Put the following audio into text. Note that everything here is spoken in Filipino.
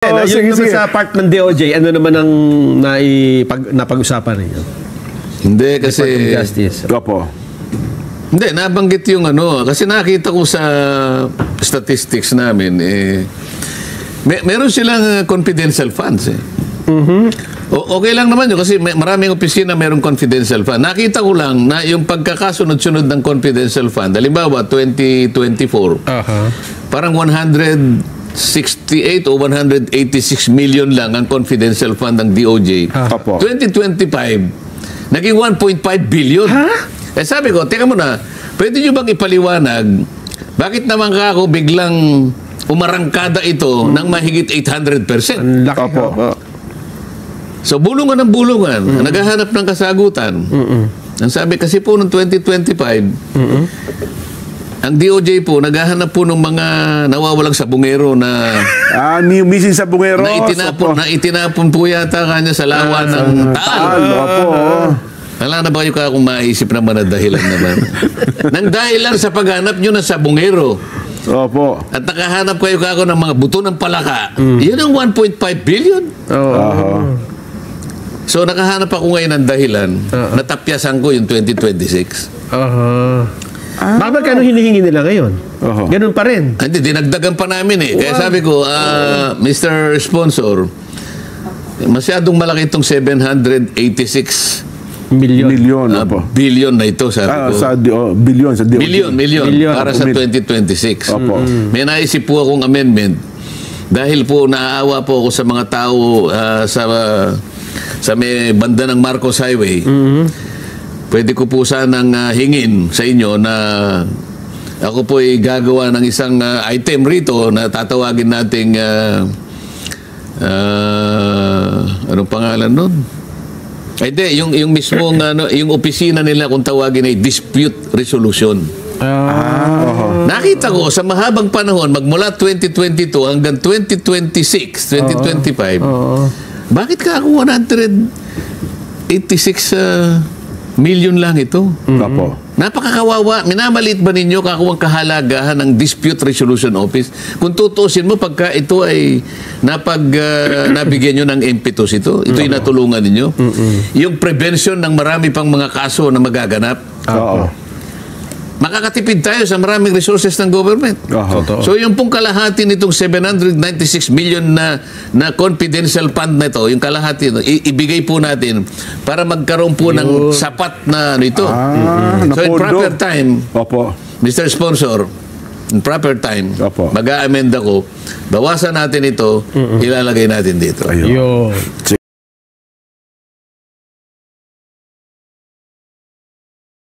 Yun sige, naman sige. sa part ng DOJ, ano naman ang napag-usapan ninyo? Hindi kasi Department of Justice. Opo. hindi nabanggit yung ano kasi nakita ko sa statistics namin meron silang confidential funds okay lang naman yun kasi maraming opisina merong confidential fund. Nakita ko lang na yung pagkakasunod-sunod ng confidential fund, halimbawa 2024, parang 168 o 186 million lang ang confidential fund ng DOJ. Opo. 2025, naging 1.5 billion. Sabi ko, teka muna, pwede nyo bang ipaliwanag, bakit naman ako biglang umarangkada ito ng mahigit 800%? Ang laki. Opo. So, bulungan ng bulungan, naghahanap ng kasagutan. Ang sabi kasi po noong 2025, ang DOJ po, naghahanap po ng mga nawawalang sabungero na Missing sa bungero. na itinapon po yata kanya sa lawa ng Taal. Opo. Wala na ba kayo kung maisip naman na dahilan naman? Nang dahilan sa paghanap nyo ng sabungero Opo. at nakahanap kayo kako ng mga buto ng palaka, yun ang 1.5 billion. So, nakahanap ako ngayon ng dahilan, natapyasan ko yung 2026. Bakit magkano hinihingi nila ngayon? Ganun pa rin. Hindi, dinagdagan pa namin eh. Kaya sabi ko, Mr. Sponsor, masyadong malaki itong 786 Milyon. Opo. billion na ito, sabi ko. Billion sa DOJ. Million para sa 2026. Opo. May naisip po akong amendment dahil po naaawa po ako sa mga tao sa may banda ng Marcos Highway. Pwede ko po sanang hingin sa inyo na ako po ay gagawa ng isang item rito na tatawagin nating anong pangalan nun? Hindi, yung mismong yung opisina nila kung tawagin ay dispute resolution. Nakita ko sa mahabang panahon magmula 2022 hanggang 2026, 2025. Bakit ka ako 186 million lang ito? Opo. Napakakawawa. Minamaliit ba ninyo ang kahalagahan ng Dispute Resolution Office? Kung tutusin mo, pagka ito ay nabigyan nyo ng impetus ito yung natulungan ninyo. Yung prevention ng marami pang mga kaso na magaganap. Oo. Makakatipid tayo sa maraming resources ng government. So yung pong kalahati nitong 796 million na confidential fund na ito, yung kalahati, ibigay po natin para magkaroon po ng sapat na nito. So in proper time, Opo. Mr. Sponsor, in proper time, Opo. mag-a-amend ako, bawasan natin ito, ilalagay natin dito. Yun.